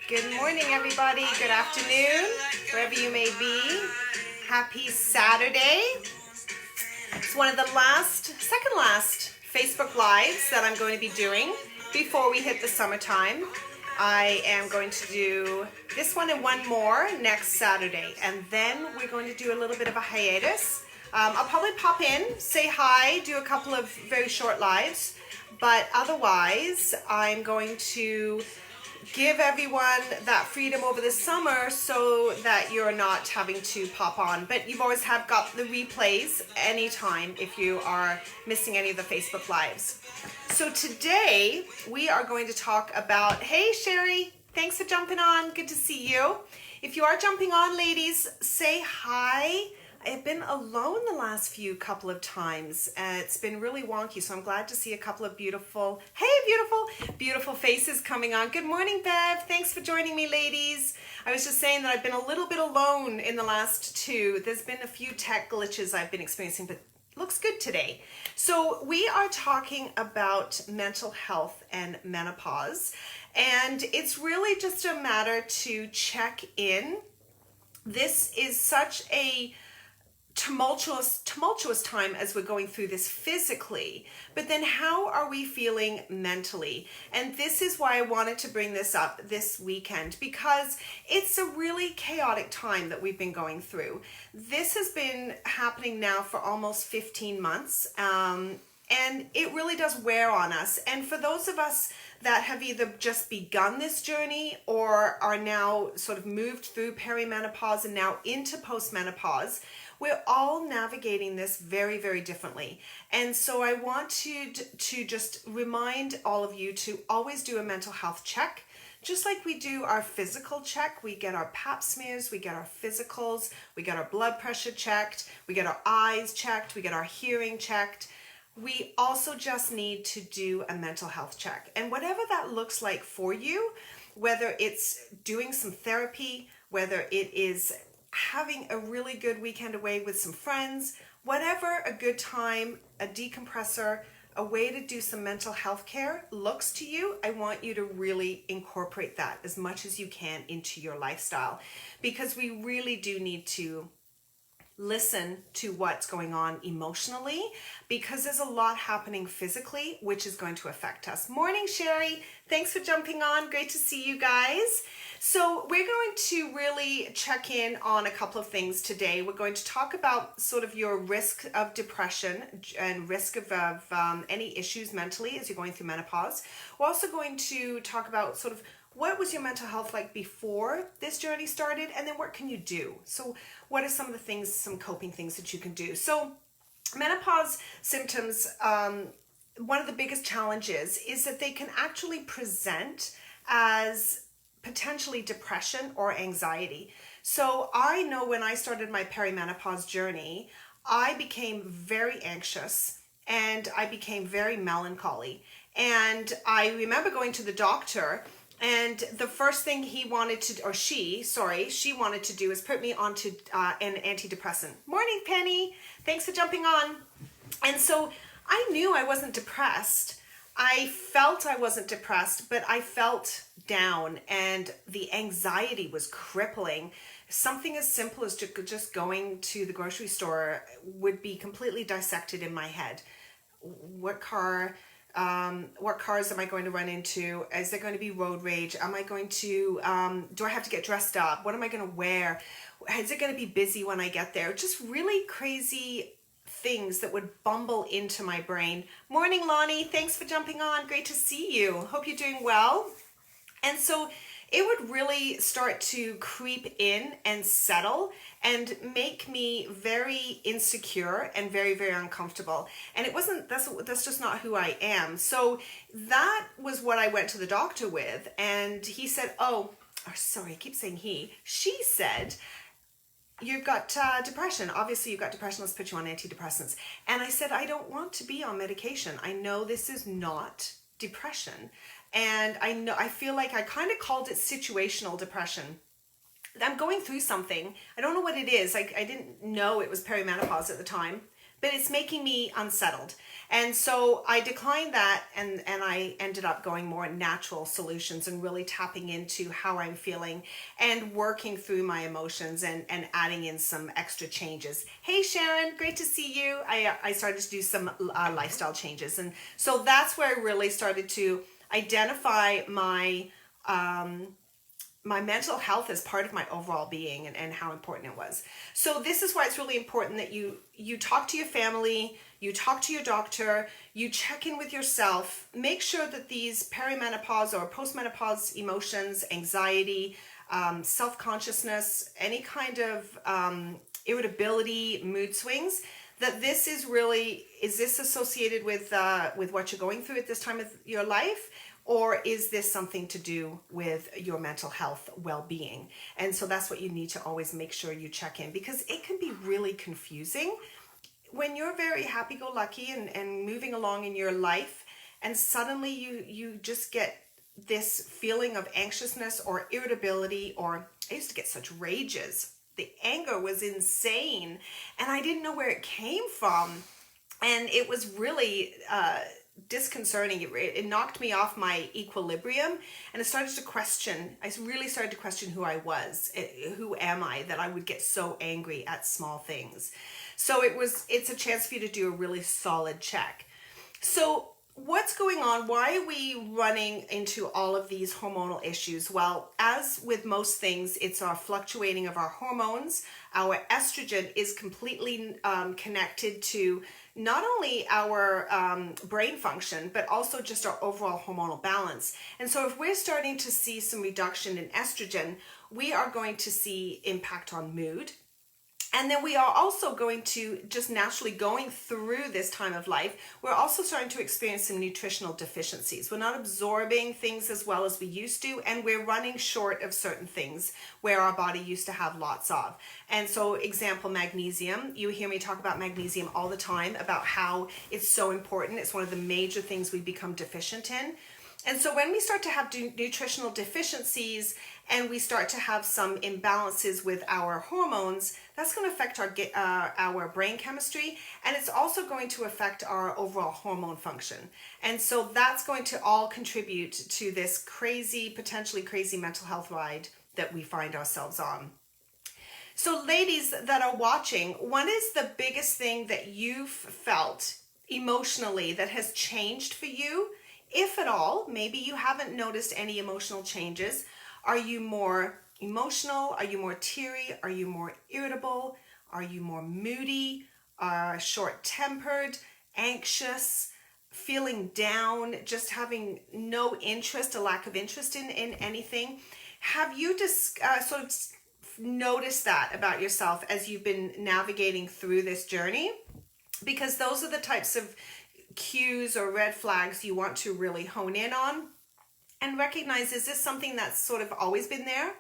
Good morning, everybody. Good afternoon, wherever you may be. Happy Saturday. It's one of the second last Facebook Lives that I'm going to be doing before we hit the summertime. I am going to do this one and one more next Saturday, and then we're going to do a little bit of a hiatus. I'll probably pop in, say hi, do a couple of very short lives, but otherwise I'm going to give everyone that freedom over the summer so that you're not having to pop on. But you've always got the replays anytime if you are missing any of the Facebook Lives. So today we are going to talk about, hey Sherry, thanks for jumping on. Good to see you. If you are jumping on, ladies, say hi. I've been alone the last couple of times. It's been really wonky, so I'm glad to see a couple of beautiful faces coming on. Good morning, Bev. Thanks for joining me, ladies. I was just saying that I've been a little bit alone in the last two. There's been a few tech glitches I've been experiencing, but looks good today. So we are talking about mental health and menopause, and it's really just a matter to check in. This is such a tumultuous time as we're going through this physically, but then how are we feeling mentally? And this is why I wanted to bring this up this weekend, because it's a really chaotic time that we've been going through. This has been happening now for almost 15 months, and it really does wear on us. And for those of us that have either just begun this journey or are now sort of moved through perimenopause and now into postmenopause, we're all navigating this very, very differently. And so I want to just remind all of you to always do a mental health check. Just like we do our physical check, we get our pap smears, we get our physicals, we get our blood pressure checked, we get our eyes checked, we get our hearing checked. We also just need to do a mental health check. And whatever that looks like for you, whether it's doing some therapy, whether it is having a really good weekend away with some friends, whatever a good time, a decompressor, a way to do some mental health care looks to you, I want you to really incorporate that as much as you can into your lifestyle, because we really do need to listen to what's going on emotionally, because there's a lot happening physically which is going to affect us. Morning, Sherry. Thanks for jumping on. Great to see you guys. So we're going to really check in on a couple of things today. We're going to talk about sort of your risk of depression and risk of any issues mentally as you're going through menopause. We're also going to talk about sort of what was your mental health like before this journey started, and then what can you do? So what are some of the things, some coping things that you can do? So menopause symptoms, one of the biggest challenges is that they can actually present as potentially depression or anxiety. So I know when I started my perimenopause journey, I became very anxious and I became very melancholy. And I remember going to the doctor, and the first thing she wanted to do is put me onto an antidepressant. Morning, Penny. Thanks for jumping on. And so I knew I wasn't depressed. I felt I wasn't depressed, but I felt down and the anxiety was crippling. Something as simple as just going to the grocery store would be completely dissected in my head. What cars am I going to run into? Is there going to be road rage? Am I going to, do I have to get dressed up? What am I going to wear? Is it going to be busy when I get there? Just really crazy things that would bumble into my brain. Morning, Lonnie. Thanks for jumping on. Great to see you. Hope you're doing well. And so it would really start to creep in and settle and make me very insecure and very, very uncomfortable. And that's just not who I am. So that was what I went to the doctor with. And he said, I keep saying she said, you've got depression. Obviously you've got depression. Let's put you on antidepressants. And I said, I don't want to be on medication. I know this is not depression. And I feel like I kind of called it situational depression. I'm going through something. I don't know what it is. I didn't know it was perimenopause at the time, but it's making me unsettled. And so I declined that, and I ended up going more natural solutions and really tapping into how I'm feeling and working through my emotions and adding in some extra changes. Hey Sharon, great to see you. I started to do some lifestyle changes, and so that's where I really started to identify my my mental health as part of my overall being, and how important it was. So this is why it's really important that you talk to your family, you talk to your doctor, you check in with yourself, make sure that these perimenopause or postmenopause emotions, anxiety, self-consciousness, any kind of irritability, mood swings, that this is really, is this associated with what you're going through at this time of your life? Or is this something to do with your mental health well-being? And so that's what you need to always make sure you check in, because it can be really confusing when you're very happy-go-lucky and moving along in your life, and suddenly you just get this feeling of anxiousness or irritability, or I used to get such rages. The anger was insane, and I didn't know where it came from. And it was really disconcerting. It knocked me off my equilibrium, and I started to question. I really started to question who I was. Who am I that I would get so angry at small things? So it's a chance for you to do a really solid check. So what's going on? Why are we running into all of these hormonal issues? Well, as with most things, it's our fluctuating of our hormones. Our estrogen is completely connected to not only our brain function, but also just our overall hormonal balance. And so if we're starting to see some reduction in estrogen, we are going to see impact on mood. And then we are also going to, just naturally going through this time of life, we're also starting to experience some nutritional deficiencies. We're not absorbing things as well as we used to, and we're running short of certain things where our body used to have lots of. And so, example, magnesium. You hear me talk about magnesium all the time, about how it's so important. It's one of the major things we become deficient in. And so when we start to have nutritional deficiencies and we start to have some imbalances with our hormones, that's going to affect our brain chemistry, and it's also going to affect our overall hormone function. And so that's going to all contribute to this crazy, potentially crazy mental health ride that we find ourselves on. So ladies that are watching, what is the biggest thing that you've felt emotionally that has changed for you? If at all, maybe you haven't noticed any emotional changes. Are you more emotional? Are you more teary? Are you more irritable? Are you more moody? Short-tempered? Anxious? Feeling down? Just having no interest, a lack of interest in anything? Have you just sort of noticed that about yourself as you've been navigating through this journey? Because those are the types of cues or red flags you want to really hone in on and recognize, is this something that's sort of always been there?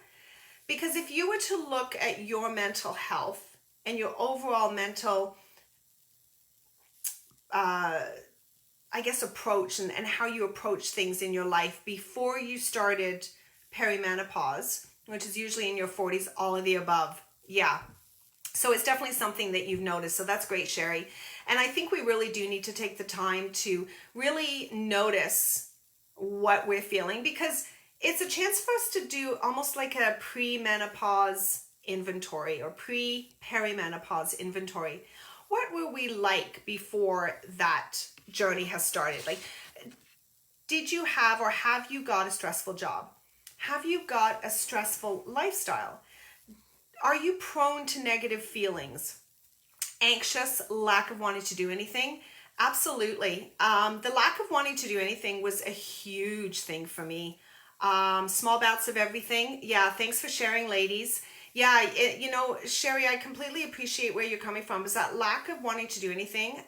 Because if you were to look at your mental health and your overall mental approach and how you approach things in your life before you started perimenopause, which is usually in your 40s, all of the above. Yeah. So it's definitely something that you've noticed. So that's great, Sherry. And I think we really do need to take the time to really notice what we're feeling, because it's a chance for us to do almost like a pre-menopause inventory or pre-perimenopause inventory. What were we like before that journey has started? Like, did you have or have you got a stressful job? Have you got a stressful lifestyle? Are you prone to negative feelings? Anxious, lack of wanting to do anything? Absolutely. The lack of wanting to do anything was a huge thing for me. Small bouts of everything. Yeah, thanks for sharing, ladies. Yeah, Sherry, I completely appreciate where you're coming from, because that lack of wanting to do anything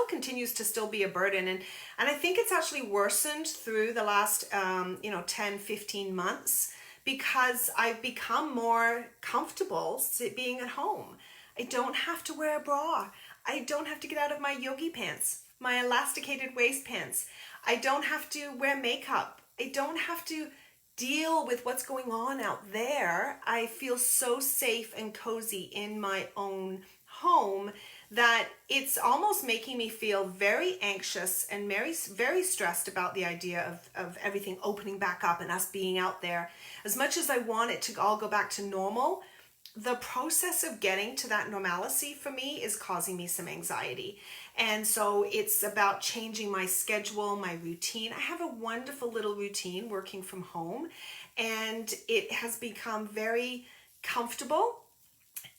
continues to still be a burden. And I think it's actually worsened through the last, 10, 15 months, because I've become more comfortable being at home. I don't have to wear a bra. I don't have to get out of my yogi pants, my elasticated waist pants. I don't have to wear makeup. I don't have to deal with what's going on out there. I feel so safe and cozy in my own home that it's almost making me feel very anxious and very stressed about the idea of everything opening back up and us being out there. As much as I want it to all go back to normal, the process of getting to that normalcy for me is causing me some anxiety. And so it's about changing my schedule, my routine. I have a wonderful little routine working from home, and it has become very comfortable.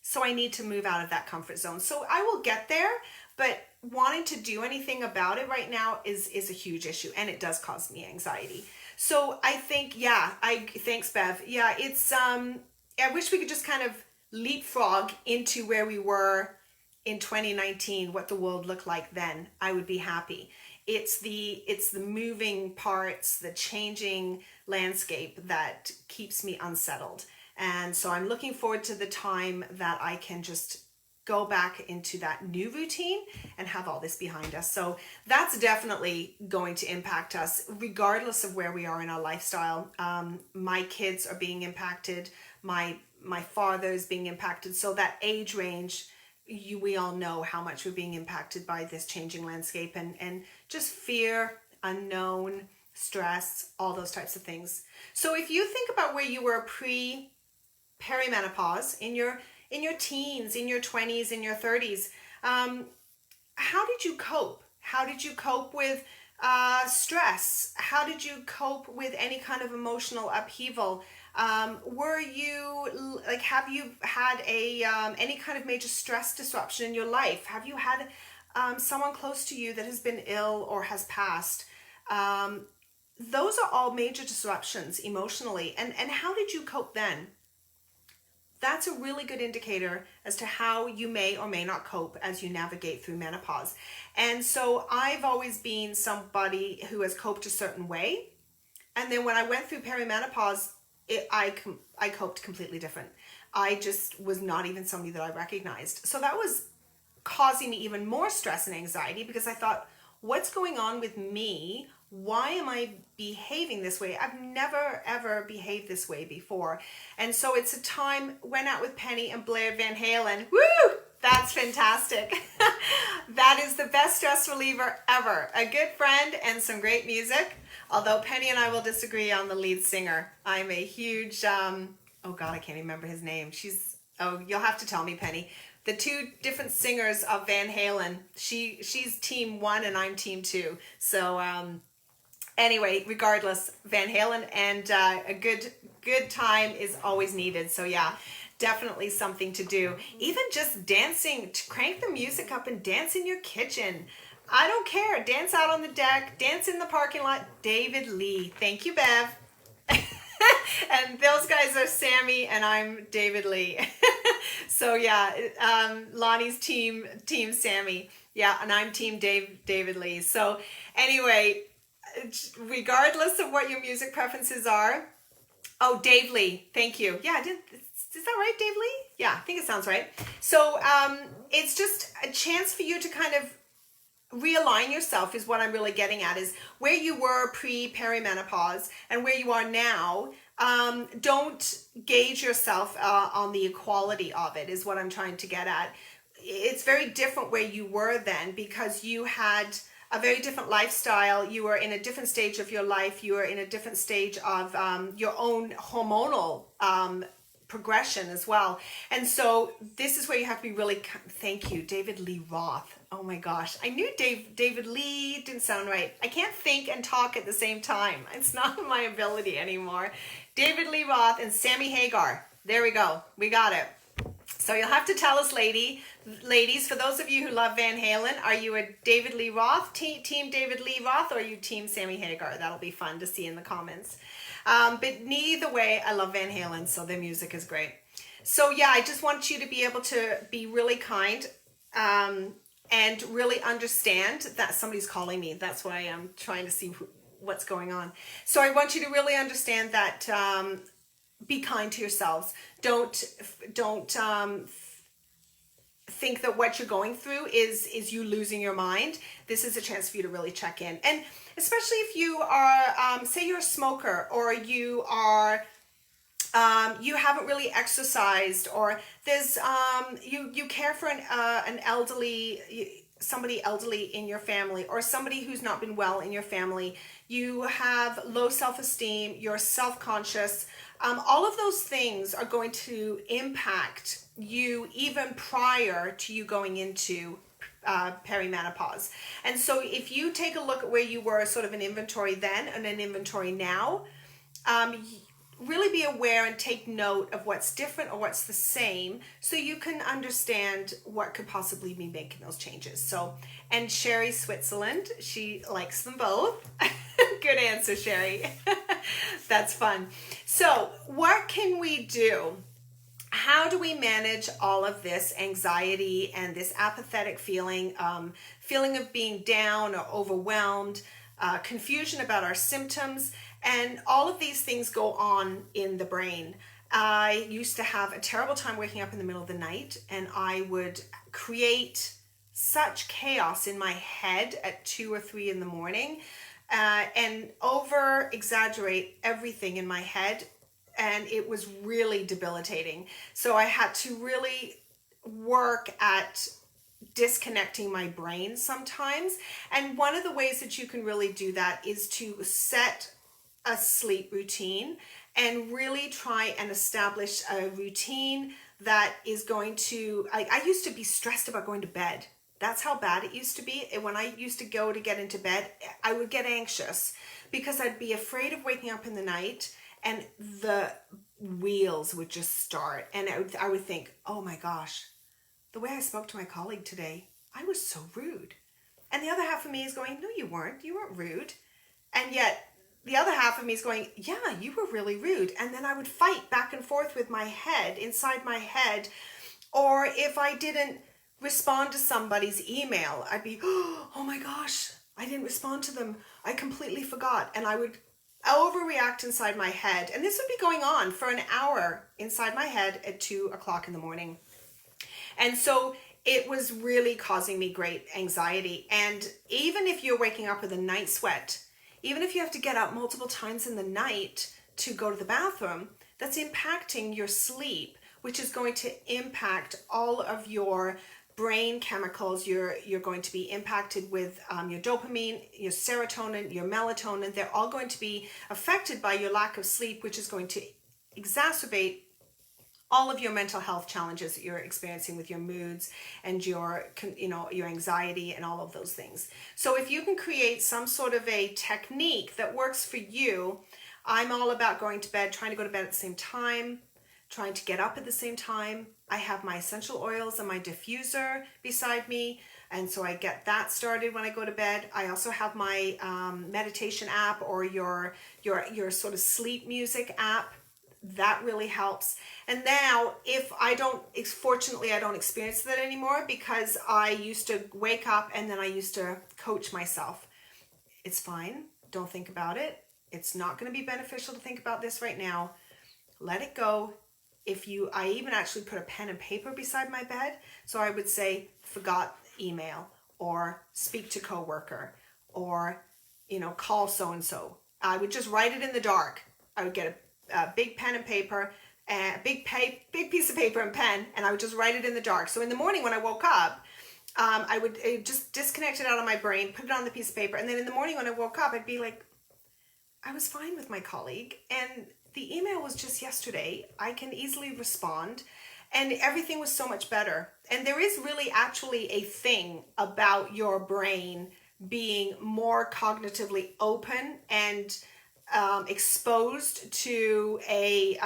So I need to move out of that comfort zone. So I will get there, but wanting to do anything about it right now is a huge issue, and it does cause me anxiety. So I think, thanks, Bev. Yeah, it's, I wish we could just kind of leapfrog into where we were in 2019, what the world looked like then. I would be happy. It's the moving parts, the changing landscape that keeps me unsettled. And so I'm looking forward to the time that I can just go back into that new routine and have all this behind us. So that's definitely going to impact us regardless of where we are in our lifestyle. My kids are being impacted. My father is being impacted. So that age range, we all know how much we're being impacted by this changing landscape, and just fear, unknown, stress, all those types of things. So if you think about where you were perimenopause, in your teens, in your 20s, in your 30s, how did you cope? How did you cope with stress? How did you cope with any kind of emotional upheaval? Were you have you had any kind of major stress disruption in your life? Have you had someone close to you that has been ill or has passed? Those are all major disruptions emotionally. And how did you cope then? That's a really good indicator as to how you may or may not cope as you navigate through menopause. And so I've always been somebody who has coped a certain way. And then when I went through perimenopause, I coped completely different. I just was not even somebody that I recognized. So that was causing me even more stress and anxiety, because I thought, what's going on with me? Why am I behaving this way? I've never, ever behaved this way before. And so it's a time, went out with Penny and Blair Van Halen. Woo! That's fantastic. That is the best stress reliever ever. A good friend and some great music. Although Penny and I will disagree on the lead singer. I'm a huge, oh God, I can't remember his name. You'll have to tell me, Penny. The two different singers of Van Halen, she's team 1 and I'm team 2. So anyway, regardless, Van Halen, and a good time is always needed. So yeah, definitely something to do. Even just dancing, to crank the music up and dance in your kitchen. I don't care. Dance out on the deck, dance in the parking lot. David Lee. Thank you, Bev. And those guys are Sammy and I'm David Lee. So yeah, Lonnie's team Sammy. Yeah, and I'm team David Lee. So anyway, regardless of what your music preferences are. Oh, Dave Lee. Thank you. Yeah, is that right, Dave Lee? Yeah, I think it sounds right. So it's just a chance for you to kind of realign yourself, is what I'm really getting at, is where you were perimenopause and where you are now. Don't gauge yourself on the equality of it, is what I'm trying to get at. It's very different where you were then, because you had a very different lifestyle. You were in a different stage of your life. You were in a different stage of your own hormonal progression as well. And so this is where you have to be really, thank you, David Lee Roth. Oh my gosh. I knew David Lee didn't sound right. I can't think and talk at the same time. It's not my ability anymore. David Lee Roth and Sammy Hagar. There we go. We got it. So you'll have to tell us, ladies, for those of you who love Van Halen, are you a David Lee Roth, team David Lee Roth, or are you team Sammy Hagar? That'll be fun to see in the comments. But neither way, I love Van Halen, so their music is great. So yeah, I just want you to be able to be really kind and really understand that somebody's calling me. That's why I'm trying to see what's going on. So I want you to really understand that be kind to yourselves. Don't think that what you're going through is you losing your mind. This is a chance for you to really check in. And especially if you are, say you're a smoker, or you are you haven't really exercised, or there's you care for an elderly, somebody elderly in your family, or somebody who's not been well in your family. You have low self-esteem, you're self-conscious. All of those things are going to impact you even prior to you going into perimenopause. And so if you take a look at where you were, sort of an inventory then and an inventory now, really be aware and take note of what's different or what's the same, so you can understand what could possibly be making those changes. So, and Sherry Switzerland, she likes them both. Good answer, Sherry. That's fun. So what can we do? How do we manage all of this anxiety and this apathetic feeling, feeling of being down or overwhelmed, confusion about our symptoms, and all of these things go on in the brain? I used to have a terrible time waking up in the middle of the night, and I would create such chaos in my head at 2 or 3 in the morning, and over exaggerate everything in my head. And it was really debilitating. So I had to really work at disconnecting my brain sometimes. And one of the ways that you can really do that is to set a sleep routine and really try and establish a routine that is going to, I used to be stressed about going to bed. That's how bad it used to be. And when I used to go to get into bed, I would get anxious because I'd be afraid of waking up in the night and the wheels would just start. And I would think, oh my gosh, the way I spoke to my colleague today, I was so rude. And the other half of me is going, no, you weren't rude. And yet the other half of me is going, yeah, you were really rude. And then I would fight back and forth with my head, inside my head. Or if I didn't respond to somebody's email, I'd be, oh my gosh, I didn't respond to them. I completely forgot. And I would overreact inside my head. And this would be going on for an hour inside my head at 2 o'clock in the morning. And so it was really causing me great anxiety. And even if you're waking up with a night sweat, even if you have to get up multiple times in the night to go to the bathroom, that's impacting your sleep, which is going to impact all of your brain chemicals. You're going to be impacted with your dopamine, your serotonin, your melatonin. They're all going to be affected by your lack of sleep, which is going to exacerbate all of your mental health challenges that you're experiencing with your moods and your anxiety and all of those things. So if you can create some sort of a technique that works for you, I'm all about going to bed, trying to go to bed at the same time, trying to get up at the same time. I have my essential oils and my diffuser beside me, and so I get that started when I go to bed. I also have my meditation app, or your sort of sleep music app. That really helps. And now, fortunately I don't experience that anymore, because I used to wake up and then I used to coach myself. It's fine. Don't think about it. It's not going to be beneficial to think about this right now. Let it go. I even actually put a pen and paper beside my bed. So I would say, forgot email, or speak to coworker, or, call so-and-so. I would just write it in the dark. I would get a big pen and paper, and big piece of paper and pen, and I would just write it in the dark. So in the morning when I woke up, I would just disconnect it out of my brain, put it on the piece of paper, and then in the morning when I woke up, I'd be like, I was fine with my colleague, and the email was just yesterday. I can easily respond, and everything was so much better. And there is really actually a thing about your brain being more cognitively open and exposed to a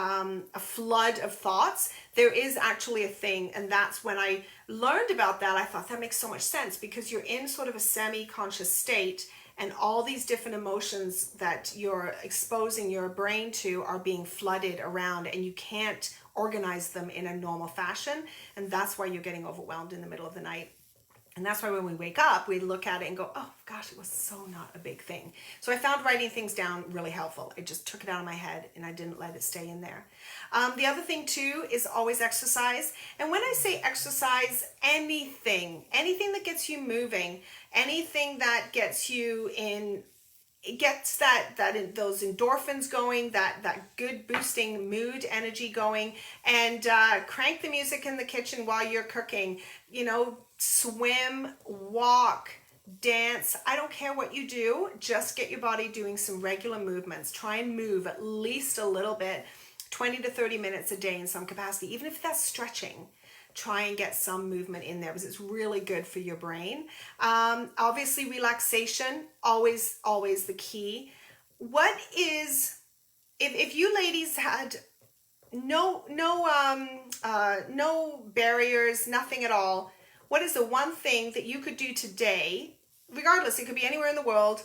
flood of thoughts. There is actually a thing, and that's when I learned about that. I thought that makes so much sense, because you're in sort of a semi-conscious state, and all these different emotions that you're exposing your brain to are being flooded around, and you can't organize them in a normal fashion, and that's why you're getting overwhelmed in the middle of the night. And that's why when we wake up, we look at it and go, oh gosh, it was so not a big thing. So I found writing things down really helpful. I just took it out of my head and I didn't let it stay in there. The other thing too is always exercise. And when I say exercise, anything that gets you moving, anything that gets you in it gets those endorphins going, that good boosting mood energy going. And crank the music in the kitchen while you're cooking. You know, swim, walk, dance. I don't care what you do, just get your body doing some regular movements. Try and move at least a little bit, 20 to 30 minutes a day in some capacity, even if that's stretching. Try and get some movement in there because it's really good for your brain. Obviously, relaxation, always the key. What is, if you ladies had no barriers, nothing at all, what is the one thing that you could do today, regardless, it could be anywhere in the world,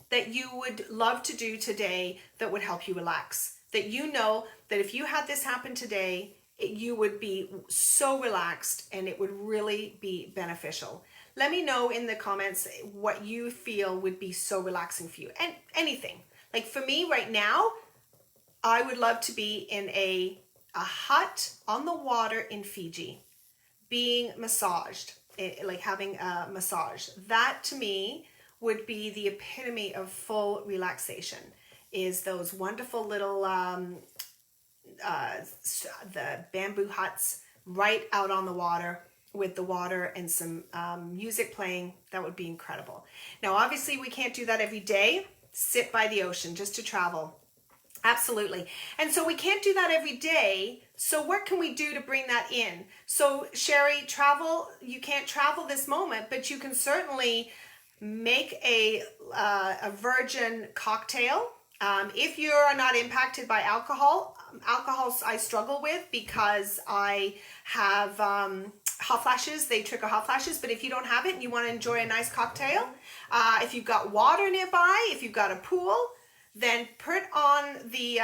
that you would love to do today that would help you relax? That you know that if you had this happen today, you would be so relaxed and it would really be beneficial. Let me know in the comments what you feel would be so relaxing for you. And anything. Like for me right now, I would love to be in a hut on the water in Fiji, being massaged, like having a massage. That to me would be the epitome of full relaxation, is those wonderful little the bamboo huts right out on the water with the water and some music playing. That would be incredible. Now, obviously, we can't do that every day. Sit by the ocean just to travel. Absolutely. And so we can't do that every day. So what can we do to bring that in? So Sherry, travel, you can't travel this moment, but you can certainly make a virgin cocktail. If you're not impacted by alcohol I struggle with because I have hot flashes. They trigger hot flashes. But if you don't have it and you want to enjoy a nice cocktail, if you've got water nearby, if you've got a pool, then put on the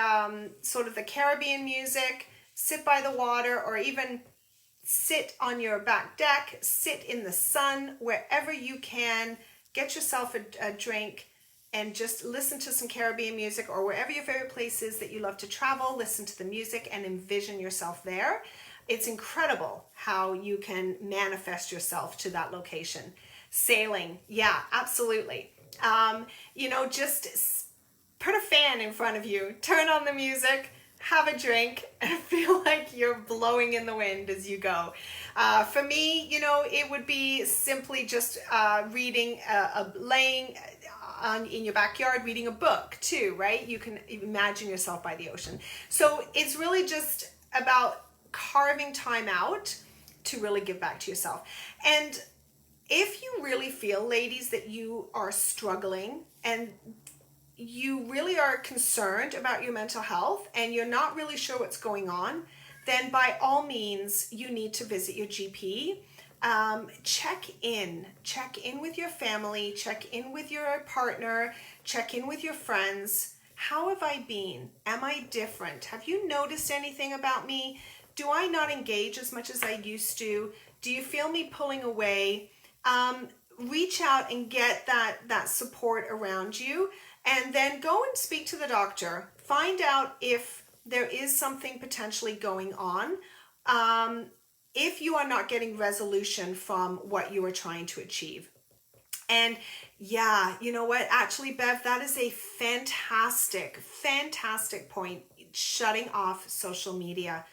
sort of the Caribbean music, sit by the water, or even sit on your back deck, sit in the sun, wherever you can. Get yourself a drink and just listen to some Caribbean music, or wherever your favorite place is that you love to travel. Listen to the music and envision yourself there. It's incredible how you can manifest yourself to that location. Sailing, yeah, absolutely. You know, just put a fan in front of you, turn on the music, have a drink, and feel like you're blowing in the wind as you go. For me, you know, it would be simply just reading, laying in your backyard, reading a book too, right? You can imagine yourself by the ocean. So it's really just about carving time out to really give back to yourself. And if you really feel, ladies, that you are struggling and you really are concerned about your mental health and you're not really sure what's going on, then by all means, you need to visit your GP. Check in with your family, check in with your partner, check in with your friends. How have I been? Am I different? Have you noticed anything about me? Do I not engage as much as I used to? Do you feel me pulling away? Reach out and get that support around you, and then go and speak to the doctor. Find out if there is something potentially going on. If you are not getting resolution from what you are trying to achieve. And yeah, you know what? Actually, Bev, that is a fantastic point. Shutting off social media.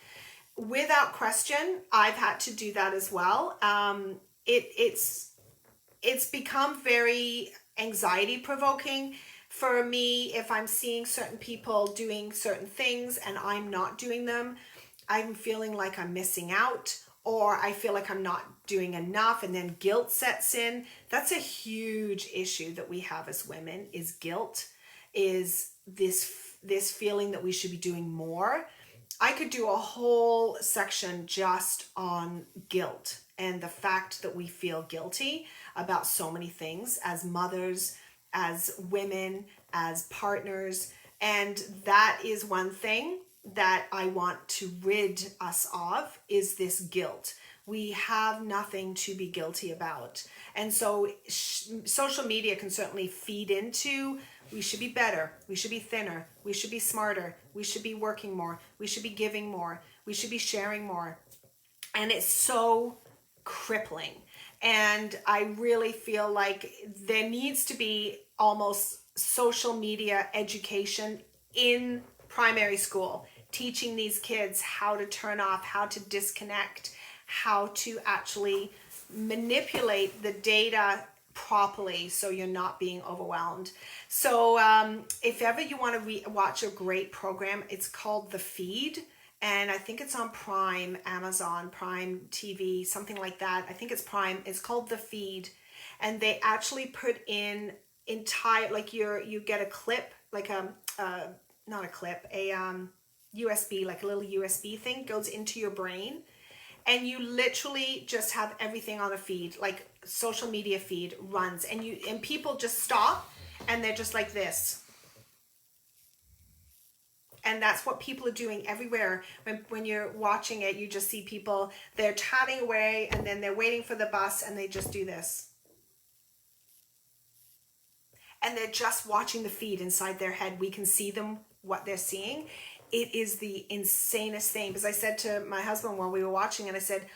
Without question, I've had to do that as well. It's become very anxiety provoking for me. If I'm seeing certain people doing certain things and I'm not doing them, I'm feeling like I'm missing out, or I feel like I'm not doing enough, and then guilt sets in. That's a huge issue that we have as women, is guilt, is this feeling that we should be doing more. I could do a whole section just on guilt and the fact that we feel guilty about so many things as mothers, as women, as partners. And that is one thing that I want to rid us of, is this guilt. We have nothing to be guilty about. And so social media can certainly feed into, we should be better, we should be thinner, we should be smarter, we should be working more, we should be giving more, we should be sharing more. And it's so crippling. And I really feel like there needs to be almost social media education in primary school, teaching these kids how to turn off, how to disconnect, how to actually manipulate the data properly so you're not being overwhelmed. So if ever you want to watch a great program, it's called The Feed. And I think it's on Prime, Amazon, Prime TV, something like that. I think it's Prime. It's called The Feed. And they actually put in entire, like you get a clip, like not a clip, a USB, like a little USB thing goes into your brain. And you literally just have everything on a feed, like social media feed runs. And people just stop and they're just like this. And that's what people are doing everywhere. When you're watching it, you just see people, they're chatting away and then they're waiting for the bus and they just do this. And they're just watching the feed inside their head. We can see them, what they're seeing. It is the insanest thing. Because I said to my husband while we were watching, and I said,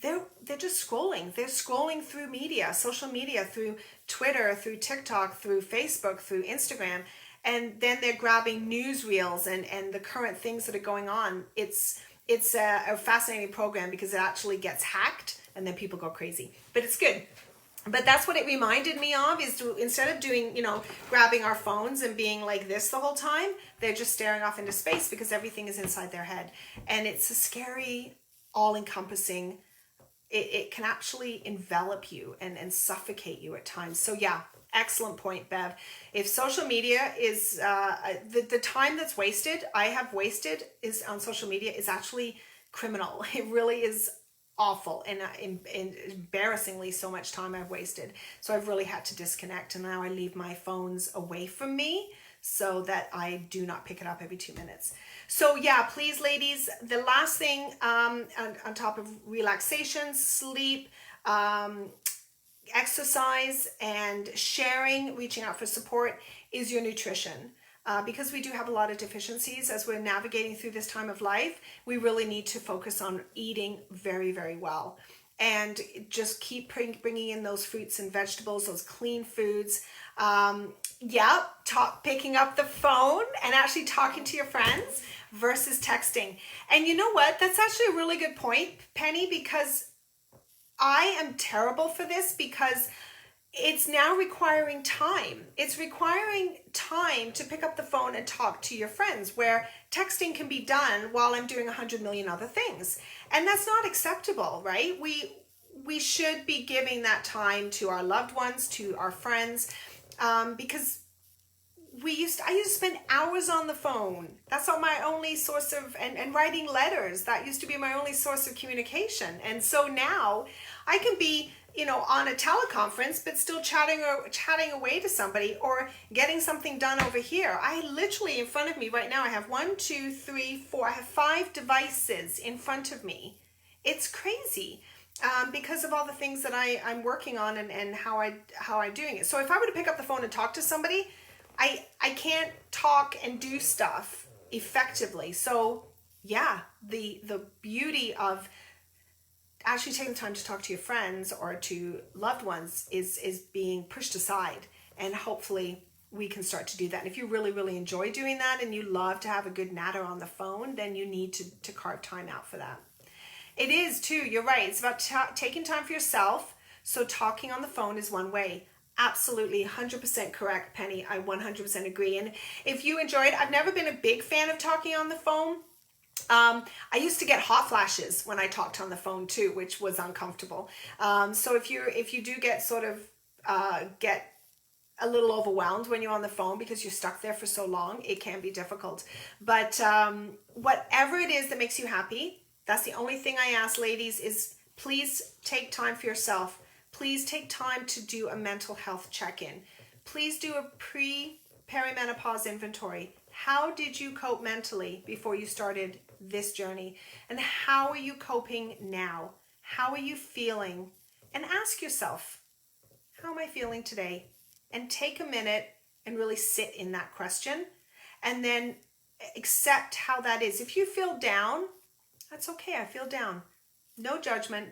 they're just scrolling. They're scrolling through media, social media, through Twitter, through TikTok, through Facebook, through Instagram. And then they're grabbing newsreels and the current things that are going on. It's a fascinating program because it actually gets hacked and then people go crazy. But it's good. But that's what it reminded me of, is to, instead of doing, grabbing our phones and being like this the whole time, they're just staring off into space because everything is inside their head. And it's a scary, all-encompassing, it can actually envelop you and suffocate you at times. So yeah, excellent point, Bev. If social media is, the time that's wasted, I have wasted is on social media is actually criminal. It really is awful and embarrassingly so much time I've wasted. So I've really had to disconnect, and now I leave my phones away from me so that I do not pick it up every 2 minutes. So yeah, please ladies, the last thing on top of relaxation, sleep, exercise, and sharing, reaching out for support, is your nutrition. Because we do have a lot of deficiencies as we're navigating through this time of life, we really need to focus on eating very, very well. And just keep bringing in those fruits and vegetables, those clean foods. Picking up the phone and actually talking to your friends versus texting. And you know what? That's actually a really good point, Penny, because I am terrible for this, because it's now requiring time. It's requiring time to pick up the phone and talk to your friends, where texting can be done while I'm doing 100 million other things. And that's not acceptable, right? We should be giving that time to our loved ones, to our friends, because I used to spend hours on the phone. That's not my only source of, and writing letters. That used to be my only source of communication. And so now I can be, on a teleconference, but still chatting away to somebody, or getting something done over here. I literally, in front of me right now, I have 1, 2, 3, 4, I have 5 devices in front of me. It's crazy. Because of all the things that I'm working on and how I'm doing it. So if I were to pick up the phone and talk to somebody, I can't talk and do stuff effectively. So yeah, the beauty of actually taking the time to talk to your friends or to loved ones is being pushed aside, and hopefully we can start to do that. And if you really, really enjoy doing that and you love to have a good natter on the phone, then you need to carve time out for that. It is too, you're right. It's about taking time for yourself. So talking on the phone is one way. Absolutely, 100% correct, Penny. I 100% agree. And if you enjoy it, I've never been a big fan of talking on the phone. I used to get hot flashes when I talked on the phone too, which was uncomfortable. So if you do get sort of get a little overwhelmed when you're on the phone because you're stuck there for so long, it can be difficult. But whatever it is that makes you happy, that's the only thing I ask, ladies, is please take time for yourself. Please take time to do a mental health check-in. Please do a perimenopause inventory. How did you cope mentally before you started this journey? And how are you coping now? How are you feeling? And ask yourself, how am I feeling today? And take a minute and really sit in that question, and then accept how that is. If you feel down, that's okay. I feel down. No judgment.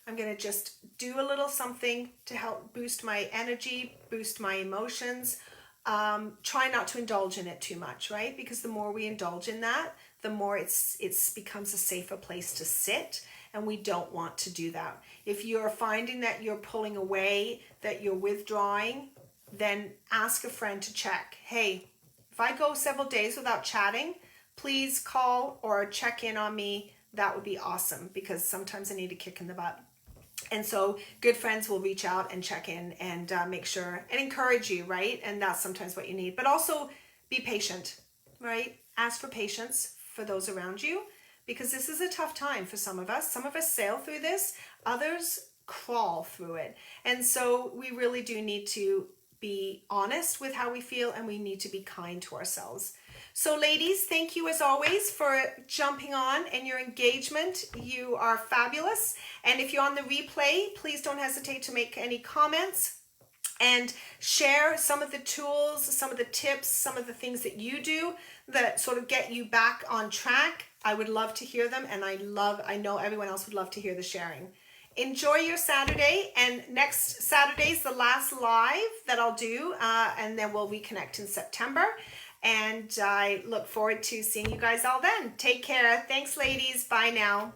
I'm going to just do a little something to help boost my energy, boost my emotions. Try not to indulge in it too much, right? Because the more we indulge in that, the more it's becomes a safer place to sit, and we don't want to do that. If you're finding that you're pulling away, that you're withdrawing, then ask a friend to check. Hey, if I go several days without chatting, please call or check in on me. That would be awesome, because sometimes I need a kick in the butt. And so good friends will reach out and check in and make sure and encourage you, right? And that's sometimes what you need. But also be patient, right? Ask for patience for those around you, because this is a tough time for some of us. Some of us sail through this, others crawl through it. And so we really do need to be honest with how we feel, and we need to be kind to ourselves. So ladies, thank you as always for jumping on and your engagement. You are fabulous. And if you're on the replay, please don't hesitate to make any comments and share some of the tools, some of the tips, some of the things that you do that sort of get you back on track. I would love to hear them, and I know everyone else would love to hear the sharing. Enjoy your Saturday, and next Saturday is the last live that I'll do, and then we'll reconnect in September. And I look forward to seeing you guys all then. Take care. Thanks, ladies. Bye now.